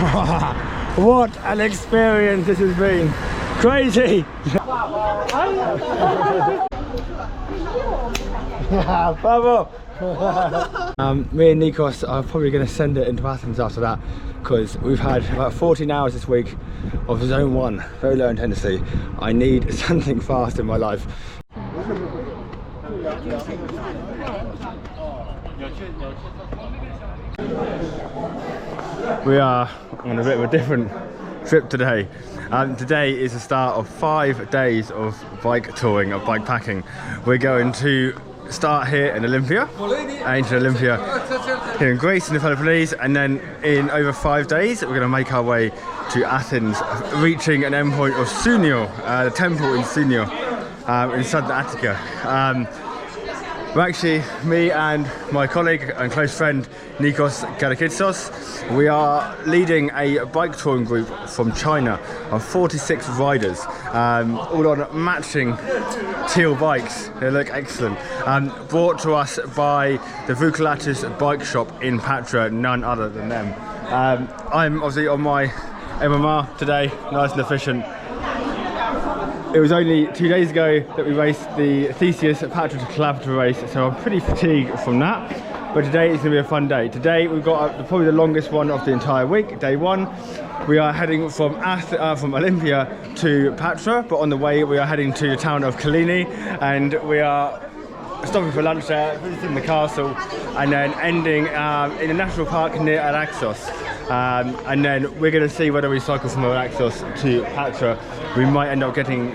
What an experience this has been. Crazy. Bravo. Me and Nikos are probably going to send it into Athens after that, because we've had about 14 hours this week of zone 1, very low intensity. I need something fast in my life. We are on a bit of a different trip today. Today is the start of 5 days of bike touring, of bike packing. We're going to start here in Olympia, Ancient Olympia, here in Greece in the Peloponnese, and then in over 5 days we're going to make our way to Athens, reaching an endpoint of Sounio, the temple in Sounio, in southern Attica. We're actually, me and my colleague and close friend Nikos Garakitsos, we are leading a bike touring group from China of 46 riders, all on matching teal bikes. They look excellent. Brought to us by the Vukalatis bike shop in Patra, none other than them. I'm obviously on my MMR today, nice and efficient. It was only 2 days ago that we raced the Theseus at Patra to Collaborative race, so I'm pretty fatigued from that. But today is going to be a fun day. Today we've got probably the longest one of the entire week, day 1. We are heading from Olympia to Patra, but on the way we are heading to the town of Kalini, and we are stopping for lunch there, visiting the castle, and then ending in a national park near Araxos. And then we're going to see whether we cycle from Araxos to Patra. We might end up getting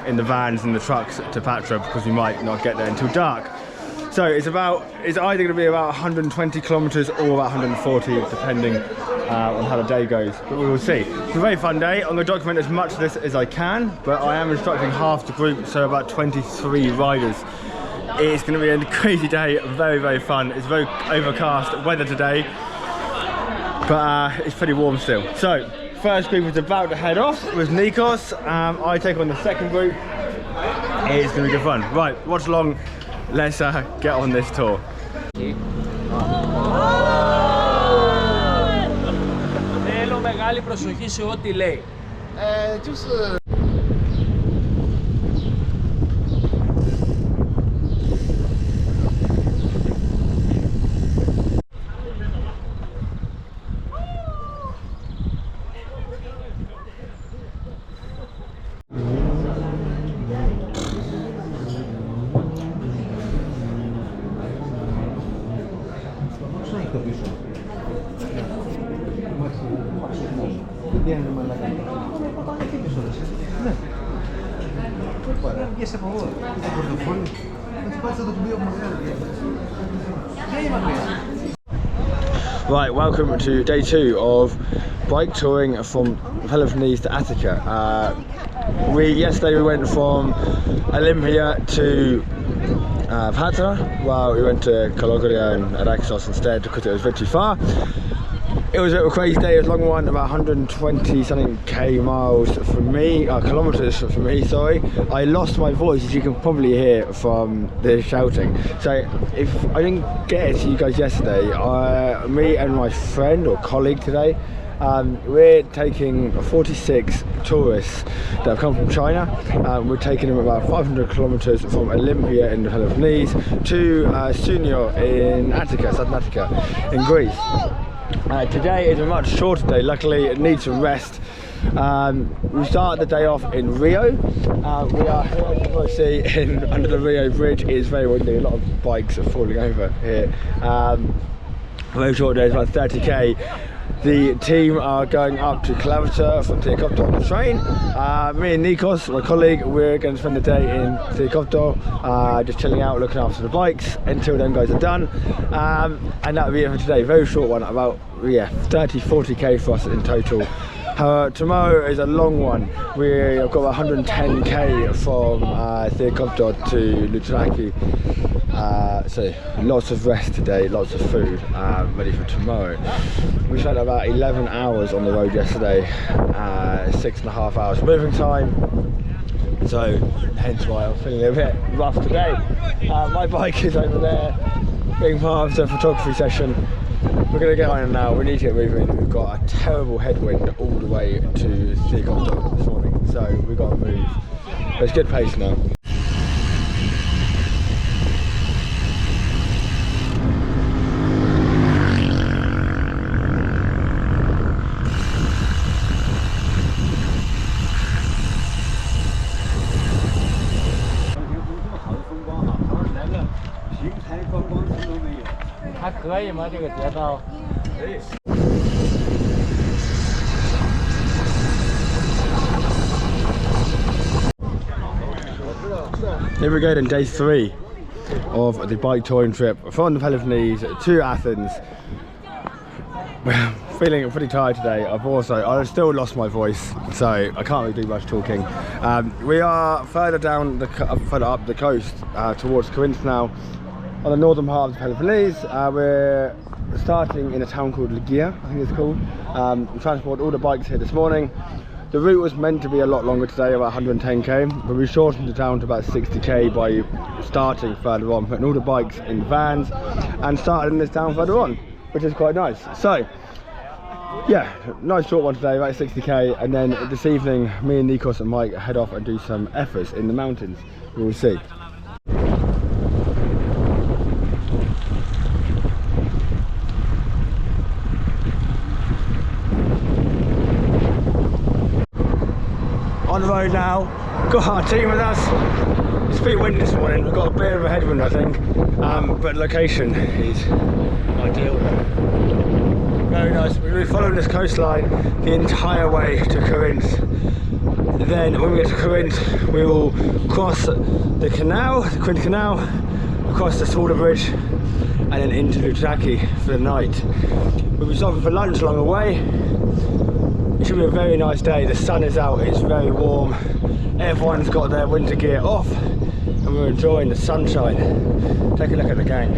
in the vans and the trucks to Patra, because we might not get there until dark. So it's either going to be about 120 kilometers or about 140, depending on how the day goes, but we will see. It's a very fun day. I'm going to document as much of this as I can, but I am instructing half the group, so about 23 riders. It's going to be a crazy day, very, very fun. It's very overcast weather today, but it's pretty warm still. So, first group is about to head off with Nikos. I take on the second group. It's going to be good fun. Right, watch along. Let's get on this tour. Θέλω μεγάλη προσοχή σε ό,τι λέει. Right, welcome to day 2 of bike touring from Peloponnese to Attica. Yesterday we went from Olympia to Patra, while we went to Kalogria and Araxos instead because it was a bit too far. It was a crazy day. It was a long one, about 120 something kilometers for me. Sorry. I lost my voice, as you can probably hear from the shouting. So if I didn't get it to you guys yesterday, me and my friend or colleague today, we're taking 46 tourists that have come from China. We're taking them about 500 kilometers from Olympia in the Peloponnese to Sounio in Attica, southern Attica in Greece. Today is a much shorter day. Luckily it needs some rest. We started the day off in Rio. We are here, as you can see, under the Rio bridge. It is very windy, a lot of bikes are falling over here. Very short day, it's about 30k. The team are going up to Klavata from Theokopto on the train. Me and Nikos, my colleague, we're going to spend the day in Theokopto, just chilling out, looking after the bikes until them guys are done. And that'll be it for today. Very short one, about 30-40k for us in total. Tomorrow is a long one. We've got about 110k from Theokopto to Loutraki. So lots of rest today, lots of food, ready for tomorrow. We spent about 11 hours on the road yesterday, 6.5 hours moving time, so hence why I'm feeling a bit rough today. My bike is over there, being part of the photography session. We're going to get on now. We need to get moving. We've got a terrible headwind all the way to Sounio this morning, so we've got to move. But it's good pace now. Here we go then, day 3 of the bike touring trip from the Peloponnese to Athens. We're feeling pretty tired today. I've still lost my voice, so I can't really do much talking. We are further up the coast towards Corinth now, on the northern part of the Peloponnese. We're starting in a town called Ligia, I think it's called. We transported all the bikes here this morning. The route was meant to be a lot longer today, about 110k, but we shortened it down to about 60k by starting further on, putting all the bikes in vans and started in this town further on, which is quite nice. So yeah, nice short one today, about 60k, and then this evening me and Nikos and Mike head off and do some efforts in the mountains. We will see. On the road now, got our team with us. It's a bit windy this morning, we've got a bit of a headwind I think, but location is ideal. Very nice. We'll be following this coastline the entire way to Corinth. Then when we get to Corinth, we will cross the canal, the Corinth Canal, across the Sounio Bridge, and then into Loutraki for the night. We'll be stopping for lunch along the way. It should be a very nice day. The sun is out, it's very warm. Everyone's got their winter gear off and we're enjoying the sunshine. Take a look at the gang.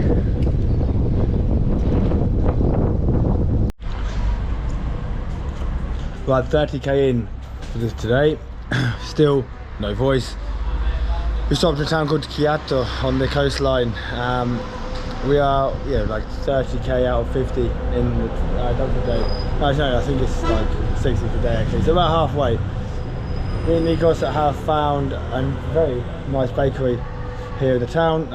We're at 30k in for this today. Still no voice. We stopped in a town called Kiato on the coastline. We are like 30k out of 50 in the double day. No, I think it's like 60 per day actually. So about halfway. Me and Nikos have found a very nice bakery here in the town,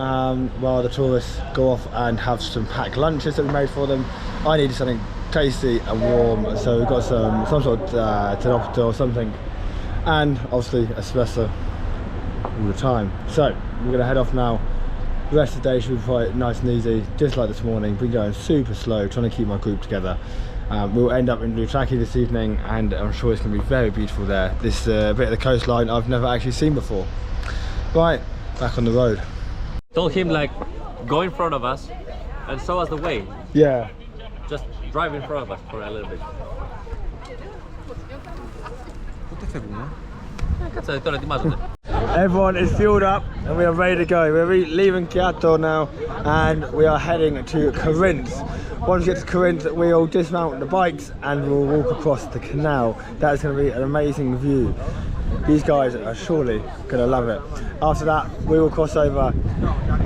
while the tourists go off and have some packed lunches that we made for them. I needed something tasty and warm, so we've got some sort of tenopito or something, and obviously espresso all the time. So we're gonna head off now. The rest of the day should be quite nice and easy, just like this morning. Been going super slow, trying to keep my group together. We'll end up in Loutraki this evening, and I'm sure it's going to be very beautiful there. This bit of the coastline I've never actually seen before. Right, back on the road. Told him like, go in front of us and show us the way. Yeah. Just drive in front of us for a little bit. Κάτσε, τώρα ετοιμάζονται. Everyone is fueled up and we are ready to go. We're leaving Kiato now and we are heading to Corinth. Once we get to Corinth, we'll dismount the bikes and we'll walk across the canal. That's going to be an amazing view. These guys are surely going to love it. After that, we will cross over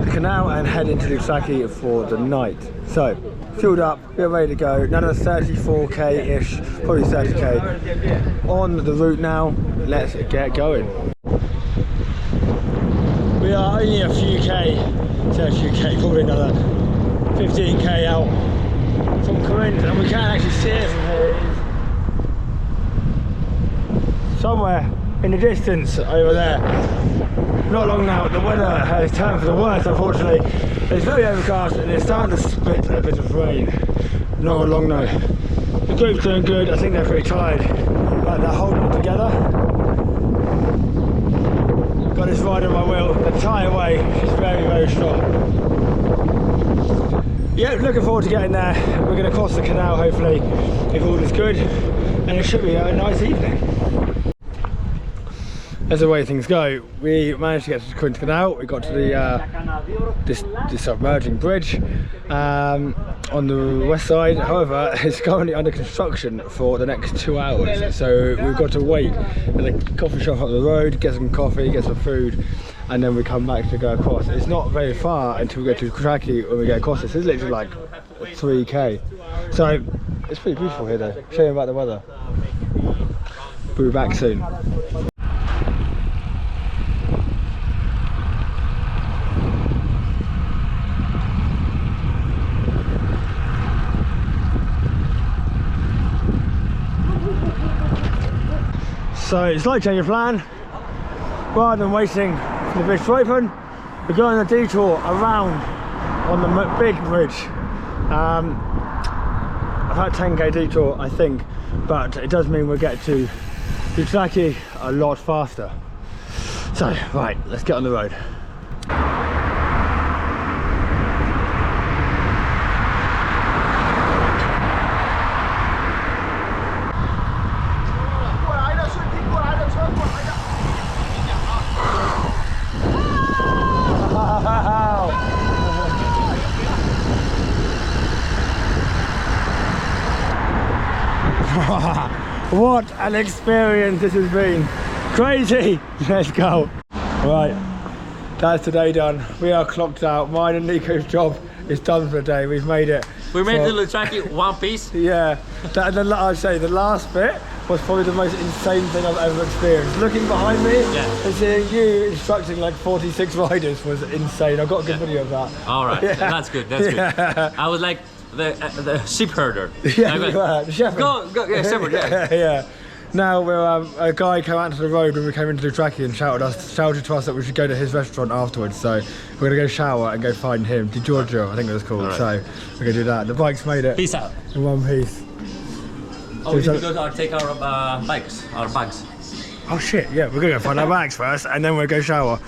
the canal and head into Loutraki for the night. So, fueled up, we're ready to go. Another 34k-ish, probably 30k on the route now. Let's get going. We are only a few k, probably another 15k out from Corinth, and we can't actually see it from here. Somewhere in the distance over there. Not long now, the weather has turned for the worse unfortunately. It's very overcast and it's starting to spit a bit of rain. Not long now. The group's doing good, I think they're pretty tired, but they're holding it together. Got this ride on my wheel, the entire way is very, very strong. Yeah, looking forward to getting there. We're going to cross the canal hopefully, if all is good, and it should be a nice evening. As the way things go, we managed to get to the Corinth Canal. We got to the this submerging bridge on the west side. However, it's currently under construction for the next 2 hours, so we've got to wait at the coffee shop up the road, get some coffee, get some food, and then we come back to go across. It's not very far until we get to Loutraki when we get across. This is literally like 3k. So it's pretty beautiful here though. Show you about the weather. We'll be back soon. So it's like change of plan. Rather than waiting for the bridge to open, we're going on a detour around on the big bridge. About 10k detour, I think, but it does mean we'll get to Utraki a lot faster. So, right, let's get on the road. What an experience this has been. Crazy. Let's go. Right, that's today done. We are clocked out. Mine and Nico's job is done for the day. We've made it. We made the Utraki one piece. Yeah, I'd say the last bit was probably the most insane thing I've ever experienced. Looking behind me and seeing you instructing like 46 riders was insane. I've got a good video of that. All right, that's good, that's good. I was like the sheep herder. Yeah, you were, the shepherd. Go, yeah, shepherd, yeah. Yeah. Now we're, a guy came out to the road when we came into Utraki and shouted to us that we should go to his restaurant afterwards. So we're gonna go shower and go find him. Di Giorgio, I think it was called. Right. So we're gonna do that. The bike's made it. Peace out. In one piece. Oh, we need to go to take our bikes, our bags. Oh shit, yeah, we're gonna go find our bags first and then we'll go shower.